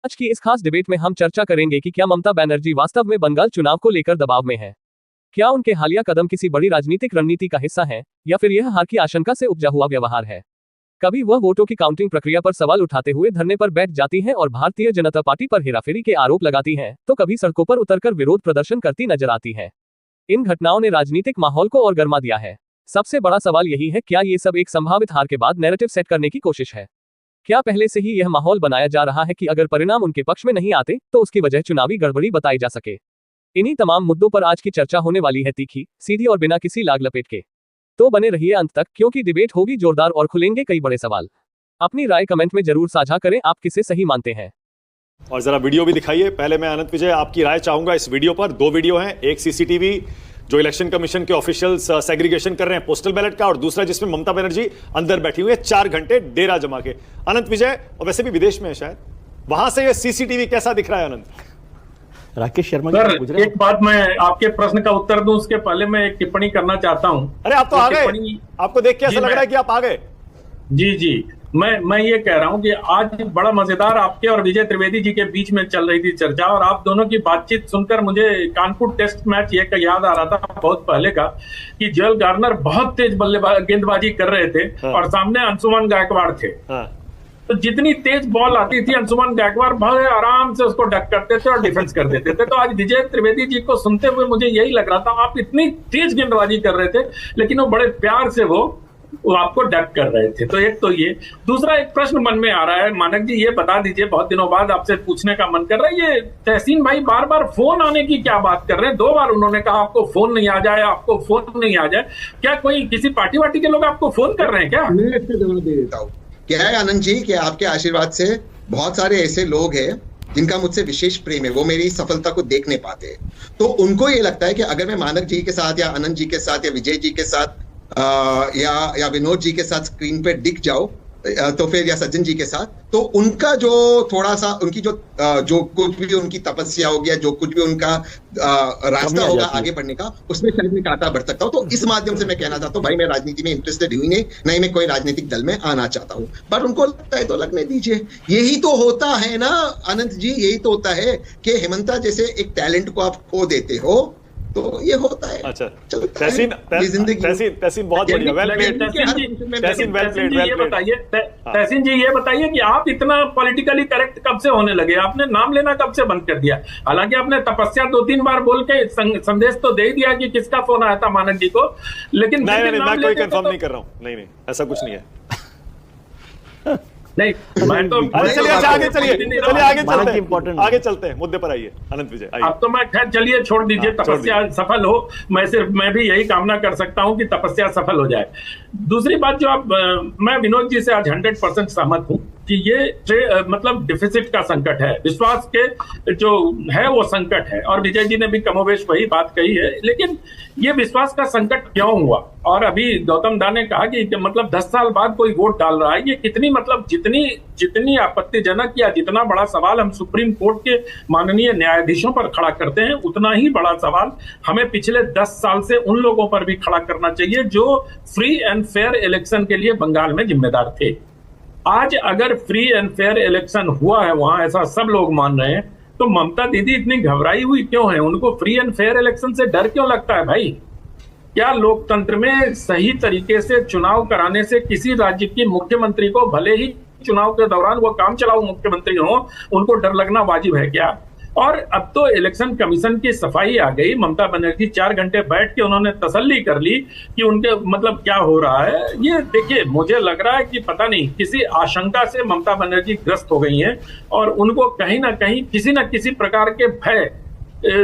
आज की इस खास डिबेट में हम चर्चा करेंगे कि क्या ममता बनर्जी वास्तव में बंगाल चुनाव को लेकर दबाव में है। क्या उनके हालिया कदम किसी बड़ी राजनीतिक रणनीति का हिस्सा है, या फिर यह हार की आशंका से उपजा हुआ व्यवहार है। कभी वह वोटों की काउंटिंग प्रक्रिया पर सवाल उठाते हुए धरने पर बैठ जाती हैं और भारतीय जनता पार्टी पर हेराफेरी के आरोप लगाती हैं, तो कभी सड़कों पर उतरकर विरोध प्रदर्शन करती नजर आती है। इन घटनाओं ने राजनीतिक माहौल को और गर्मा दिया है। सबसे बड़ा सवाल यही है, क्या ये सब एक संभावित हार के बाद नैरेटिव सेट करने की कोशिश है? क्या पहले से ही यह माहौल बनाया जा रहा है कि अगर परिणाम उनके पक्ष में नहीं आते तो उसकी वजह चुनावी गड़बड़ी बताई जा सके? इन्हीं तमाम मुद्दों पर आज की चर्चा होने वाली है, तीखी, सीधी और बिना किसी लाग लपेट के। तो बने रहिए अंत तक, क्योंकि डिबेट होगी जोरदार और खुलेंगे कई बड़े सवाल। अपनी राय कमेंट में जरूर साझा करें, आप किसे सही मानते हैं। और जरा वीडियो भी दिखाइए। पहले मैं अनंत विजय आपकी राय चाहूंगा इस वीडियो पर। दो वीडियो हैं, एक सीसीटीवी जो इलेक्शन कमीशन के ऑफिशियल्स सेग्रीगेशन कर रहे हैं पोस्टल बैलेट का, और दूसरा जिसमें ममता बनर्जी अंदर बैठी हुई है 4 घंटे डेरा जमा के। अनंत विजय, और वैसे भी विदेश में है शायद, वहां से ये सीसीटीवी कैसा दिख रहा है अनंत? राकेश शर्मा सर, एक बात मैं आपके प्रश्न का उत्तर दूं उसके पहले मैं एक टिप्पणी करना चाहता हूं। अरे आप तो आ गए, आपको देख के ऐसा लग रहा है कि आप आ गए। जी, मैं ये कह रहा हूं कि आज बड़ा मजेदार आपके और विजय त्रिवेदी जी के बीच में चल रही थी चर्चा, और आप दोनों की बातचीत सुनकर मुझे कानपुर टेस्ट मैच ये याद आ रहा था बहुत पहले का, कि जोएल गार्नर बहुत तेज गेंदबाजी कर रहे थे। हाँ। और सामने अंशुमन गायकवाड़ थे। हाँ। तो जितनी तेज बॉल आती थी अंशुमन गायकवाड़ बड़े आराम से उसको डक करते थे और डिफेंस कर देते थे। तो आज विजय त्रिवेदी जी को सुनते हुए मुझे यही लग रहा था, आप इतनी तेज गेंदबाजी कर रहे थे लेकिन वो बड़े प्यार से वो आपको डक कर रहे थे। तो एक तो ये, दूसरा एक प्रश्न मन में आ रहा है, मानक जी ये बता दीजिए, बहुत दिनों बाद आपसे पूछने का मन कर रहा है, ये तहसीन भाई बार बार फोन आने की क्या बात कर रहे हैं? 2 बार उन्होंने कहा आपको फोन नहीं आ जाए, आपको फोन नहीं आ जाए। क्या कोई किसी पार्टी वार्टी के लोग आपको फोन कर रहे हैं क्या? मैं इसका जवाब दे देता हूँ। क्या है आनंद जी कि आपके आशीर्वाद से बहुत सारे ऐसे लोग हैं जिनका मुझसे विशेष प्रेम है, वो मेरी सफलता को देख नहीं पाते। तो उनको ये लगता है कि अगर मैं मानक जी के साथ या आनंद जी के साथ या विजय जी के साथ या विनोद जी के साथ स्क्रीन पे दिख जाओ, तो फिर या सज्जन जी के साथ, तो उनका जो थोड़ा सा उनकी जो कुछ भी उनकी तपस्या हो गया, जो कुछ भी उनका रास्ता होगा आगे बढ़ने का, उसमें शायद मैं कांटा बढ़ सकता हूँ। तो इस माध्यम से मैं कहना चाहता हूँ, भाई मैं राजनीति में इंटरेस्टेड हुई नहीं मैं कोई राजनीतिक दल में आना चाहता हूँ, पर उनको लगता है तो लगने दीजिए। यही तो होता है ना अनंत जी, यही तो होता है कि हेमंता जैसे एक टैलेंट को आप खो देते हो, तो ये होता है। अच्छा, तहसीन बहुत बढ़िया, वेल प्लेड तहसीन। ये बताइए कि आप इतना पॉलिटिकली करेक्ट कब से होने लगे? आपने नाम लेना कब से बंद कर दिया? हालांकि आपने तपस्या 2-3 बार बोल के संदेश तो दे दिया कि किसका फोन आया था मानक जी को, लेकिन नहीं, मैं कोई कंफर्म नहीं कर रहा हूँ। नहीं, ऐसा कुछ नहीं है। नहीं, मैं तो चलिए आगे चलते हैं, मुद्दे पर आइए अनंत विजय। अब तो मैं खैर चलिए छोड़ दीजिए, तपस्या सफल हो, मैं भी यही कामना कर सकता हूं कि तपस्या सफल हो जाए। दूसरी बात जो आप, मैं विनोद जी से आज 100% सहमत हूं कि ये मतलब डिफिसिट का संकट है, विश्वास के जो है वो संकट है, और विजय जी ने भी कमोवेश वही बात कही है। लेकिन ये विश्वास का संकट क्यों हुआ? और अभी गौतम दा ने कहा कि मतलब 10 साल बाद कोई वोट डाल रहा है, ये कितनी मतलब जितनी आपत्तिजनक या जितना बड़ा सवाल हम सुप्रीम कोर्ट के माननीय न्यायाधीशों पर खड़ा करते हैं, उतना ही बड़ा सवाल हमें पिछले 10 साल से उन लोगों पर भी खड़ा करना चाहिए जो फ्री एंड फेयर इलेक्शन के लिए बंगाल में जिम्मेदार थे। आज अगर फ्री एंड फेयर इलेक्शन हुआ है वहां, ऐसा सब लोग मान रहे हैं, तो ममता दीदी इतनी घबराई हुई क्यों है? उनको फ्री एंड फेयर इलेक्शन से डर क्यों लगता है भाई? क्या लोकतंत्र में सही तरीके से चुनाव कराने से किसी राज्य की मुख्यमंत्री को, भले ही चुनाव के दौरान वो काम चलाऊ मुख्यमंत्री हो, उनको डर लगना वाजिब है क्या? और अब तो इलेक्शन कमीशन की सफाई आ गई। ममता बनर्जी 4 घंटे बैठ के उन्होंने तसल्ली कर ली कि उनके मतलब क्या हो रहा है। ये देखिए, मुझे लग रहा है कि पता नहीं किसी आशंका से ममता बनर्जी ग्रस्त हो गई हैं, और उनको कहीं ना कहीं किसी न किसी प्रकार के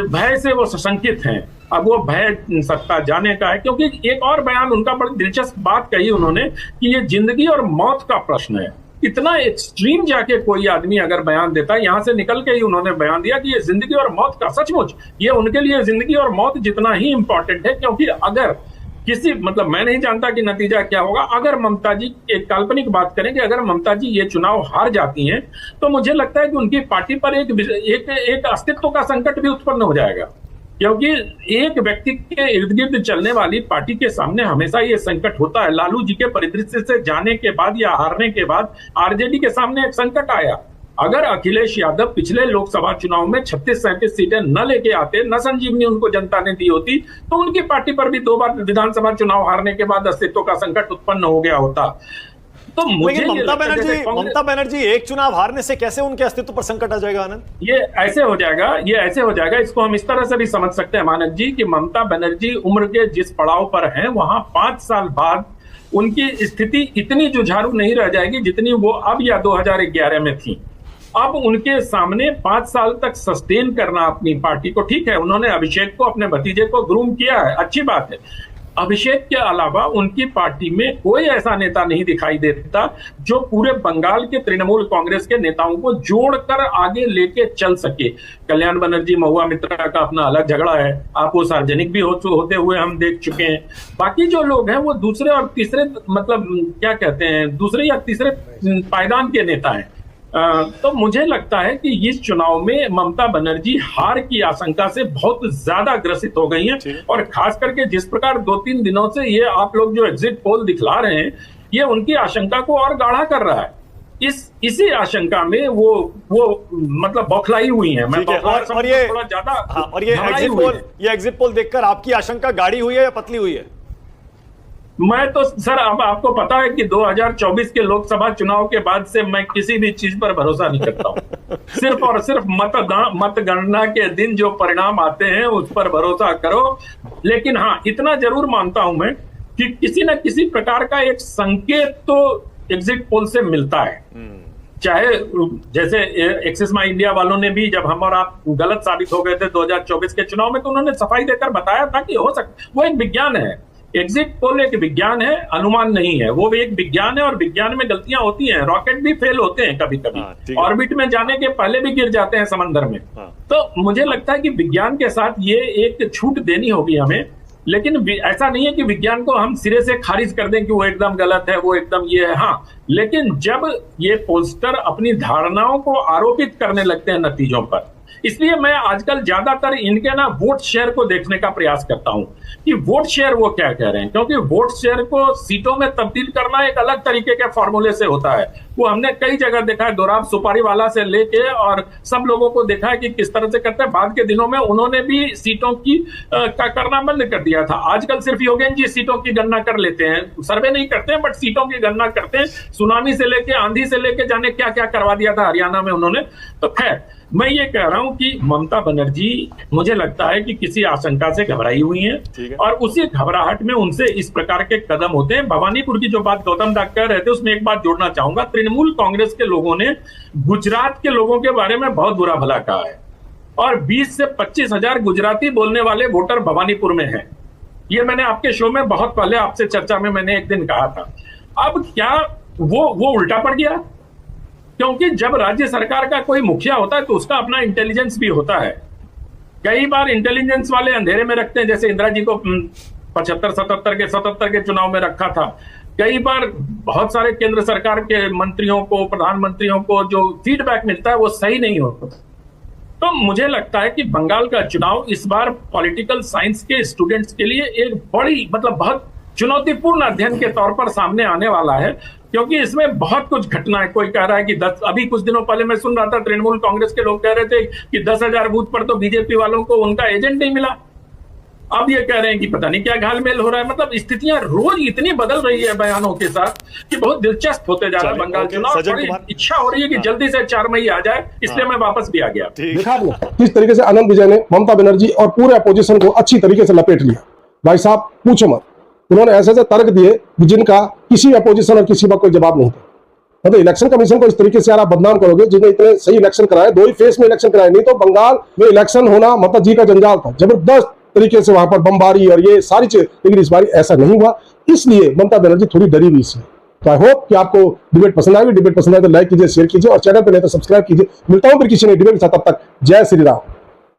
भय से वो सशंकित हैं। अब वो भय सत्ता जाने का है, क्योंकि एक और बयान उनका बड़ी दिलचस्प बात कही उन्होंने कि ये जिंदगी और मौत का प्रश्न है। इतना एक्सट्रीम जाके कोई आदमी अगर बयान देता है, यहां से निकल के ही उन्होंने बयान दिया कि ये जिंदगी और मौत का, सचमुच ये उनके लिए जिंदगी और मौत जितना ही इंपॉर्टेंट है। क्योंकि अगर किसी मतलब मैं नहीं जानता कि नतीजा क्या होगा, अगर ममता जी, एक काल्पनिक बात करें कि अगर ममता जी ये चुनाव हार जाती हैं, तो मुझे लगता है कि उनकी पार्टी पर एक अस्तित्व का संकट भी उत्पन्न हो जाएगा। क्योंकि एक व्यक्ति के इर्द गिर्द चलने वाली पार्टी के सामने हमेशा ये संकट होता है। लालू जी के परिदृश्य से जाने के बाद या हारने के बाद आरजेडी के सामने एक संकट आया। अगर अखिलेश यादव पिछले लोकसभा चुनाव में 36-37 सीटें न लेके आते, न संजीवनी उनको जनता ने दी होती, तो उनकी पार्टी पर भी 2 बार विधानसभा चुनाव हारने के बाद अस्तित्व का संकट उत्पन्न हो गया होता। तो मुझे ममता बनर्जी एक चुनाव हारने से कैसे उनके अस्तित्व पर संकट आ जाएगा आनंद? ये ऐसे हो जाएगा। इसको हम इस तरह से भी समझ सकते हैं मानक जी कि ममता बनर्जी उम्र के जिस पड़ाव पर हैं, वहां 5 साल बाद उनकी स्थिति इतनी जुझारू नहीं रह जाएगी जितनी वो अब या 2011 में थी। अब उनके सामने 5 साल तक सस्टेन करना अपनी पार्टी को, ठीक है उन्होंने अभिषेक को, अपने भतीजे को ग्रूम किया है, अच्छी बात है। अभिषेक के अलावा उनकी पार्टी में कोई ऐसा नेता नहीं दिखाई देता जो पूरे बंगाल के तृणमूल कांग्रेस के नेताओं को जोड़कर आगे लेके चल सके। कल्याण बनर्जी महुआ मित्रा का अपना अलग झगड़ा है, आप वो सार्वजनिक भी होते हुए हम देख चुके हैं। बाकी जो लोग हैं वो दूसरे और तीसरे, मतलब क्या कहते हैं, दूसरे या तीसरे पायदान के नेता हैं। तो मुझे लगता है कि इस चुनाव में ममता बनर्जी हार की आशंका से बहुत ज्यादा ग्रसित हो गई हैं, और खास करके जिस प्रकार 2-3 दिनों से ये आप लोग जो एग्जिट पोल दिखला रहे हैं, ये उनकी आशंका को और गाढ़ा कर रहा है। इसी आशंका में वो मतलब बौखलाई हुई है। मैं और ये थोड़ा ज्यादा, और ये एग्जिट पोल देखकर आपकी आशंका गाढ़ी हुई है या पतली हुई है? मैं तो सर, अब आपको पता है कि 2024 के लोकसभा चुनाव के बाद से मैं किसी भी चीज पर भरोसा नहीं करता हूं। सिर्फ और सिर्फ मतगणना के दिन जो परिणाम आते हैं उस पर भरोसा करो। लेकिन हाँ, इतना जरूर मानता हूं मैं कि किसी न किसी प्रकार का एक संकेत तो एग्जिट पोल से मिलता है। चाहे जैसे एक्सिस माई इंडिया वालों ने भी, जब हम और आप गलत साबित हो गए थे 2024 के चुनाव में, तो उन्होंने सफाई देकर बताया था कि हो सकता, वो एक विज्ञान है। एग्जिट पोल एक विज्ञान है, अनुमान नहीं है। वो भी एक विज्ञान है और विज्ञान में गलतियां होती हैं। रॉकेट भी फेल होते हैं कभी कभी, ऑर्बिट में जाने के पहले भी गिर जाते हैं समंदर में। तो मुझे लगता है कि विज्ञान के साथ ये एक छूट देनी होगी हमें। लेकिन ऐसा नहीं है कि विज्ञान को हम सिरे से खारिज कर दें कि वो एकदम गलत है, वो एकदम ये है। हाँ, लेकिन जब ये पोस्टर अपनी धारणाओं को आरोपित करने लगते हैं नतीजों पर, इसलिए मैं आजकल ज्यादातर इनके ना वोट शेयर को देखने का प्रयास करता हूं कि वोट शेयर वो क्या कह रहे हैं। क्योंकि वोट शेयर को सीटों में तब्दील करना एक अलग तरीके के फॉर्मूले से होता है। वो हमने कई जगह देखा है, दोराब सुपारी वाला से लेके और सब लोगों को देखा है कि किस तरह से करते हैं। बाद के दिनों में उन्होंने भी सीटों की का करना बंद कर दिया था। आजकल सिर्फ योगेन जी सीटों की गणना कर लेते हैं, सर्वे नहीं करते हैं, बट सीटों की गणना करते हैं। सुनामी से लेके, आंधी से लेके, जाने क्या क्या करवा दिया था हरियाणा में उन्होंने। तो खैर, मैं ये कह रहा हूं कि ममता बनर्जी, मुझे लगता है कि किसी आशंका से घबराई हुई हैं, और उसी घबराहट में उनसे इस प्रकार के कदम होते हैं। भवानीपुर की जो बात गौतम दा कह रहे थे, उसमें एक बात जोड़ना चाहूंगा। तृणमूल कांग्रेस के लोगों ने गुजरात के लोगों के बारे में बहुत बुरा भला कहा है, और 20 से 25 हजार गुजराती बोलने वाले वोटर भवानीपुर में हैं। ये मैंने आपके शो में बहुत पहले आपसे चर्चा में मैंने एक दिन कहा था। अब क्या वो उल्टा पड़ गया? क्योंकि जब राज्य सरकार का कोई मुखिया होता है तो उसका अपना इंटेलिजेंस भी होता है। कई बार इंटेलिजेंस वाले अंधेरे में रखते हैं, जैसे इंदिरा जी को 75-77 के चुनाव में रखा था। कई बार बहुत सारे केंद्र सरकार के मंत्रियों को, प्रधानमंत्रियों को जो फीडबैक मिलता है वो सही नहीं होता। तो मुझे लगता है कि बंगाल का चुनाव इस बार पॉलिटिकल साइंस के स्टूडेंट्स के लिए एक बड़ी, मतलब बहुत चुनौतीपूर्ण अध्ययन के तौर पर सामने आने वाला है, क्योंकि इसमें बहुत कुछ घटना है। कोई कह रहा है कि अभी कुछ दिनों पहले मैं सुन रहा था, तृणमूल कांग्रेस के लोग कह रहे थे कि 10,000 बूथ पर तो बीजेपी वालों को उनका एजेंट नहीं मिला। अब ये कह रहे हैं कि पता नहीं क्या घालमेल हो रहा है। मतलब स्थितियां रोज इतनी बदल रही है बयानों के साथ कि बहुत दिलचस्प होते जा रहा है बंगाल चुनाव। बड़ी इच्छा हो रही है कि जल्दी से 4 मई आ जाए, इसलिए मैं वापस भी आ गया। देखा किस तरीके से आनंद विजय ने ममता बनर्जी और पूरे अपोजिशन को अच्छी तरीके से लपेट लिया। भाई साहब पूछो मत, उन्होंने ऐसे ऐसे तर्क दिए जिनका किसी अपोजिशन और किसी का कोई जवाब नहीं था। मतलब इलेक्शन कमीशन को इस तरीके से यार आप बदनाम करोगे, जिन्हें इतने सही इलेक्शन कराए, 2 ही फेस में इलेक्शन कराए। नहीं तो बंगाल में इलेक्शन होना ममता जी का जंजाल था, जबरदस्त तरीके से वहां पर बमबारी और ये सारी चीज, लेकिन इस बार ऐसा नहीं हुआ। इसलिए ममता बनर्जी थोड़ी डरी हुई इसलिए। तो आई होप कि आपको डिबेट पसंद आएगी। डिबेट पसंद आए तो लाइक कीजिए, शेयर कीजिए, और चैनल पर नहीं तो सब्सक्राइब कीजिए। मिलता हूं फिर किसी नई डिबेट के साथ, तब तक जय श्री राम।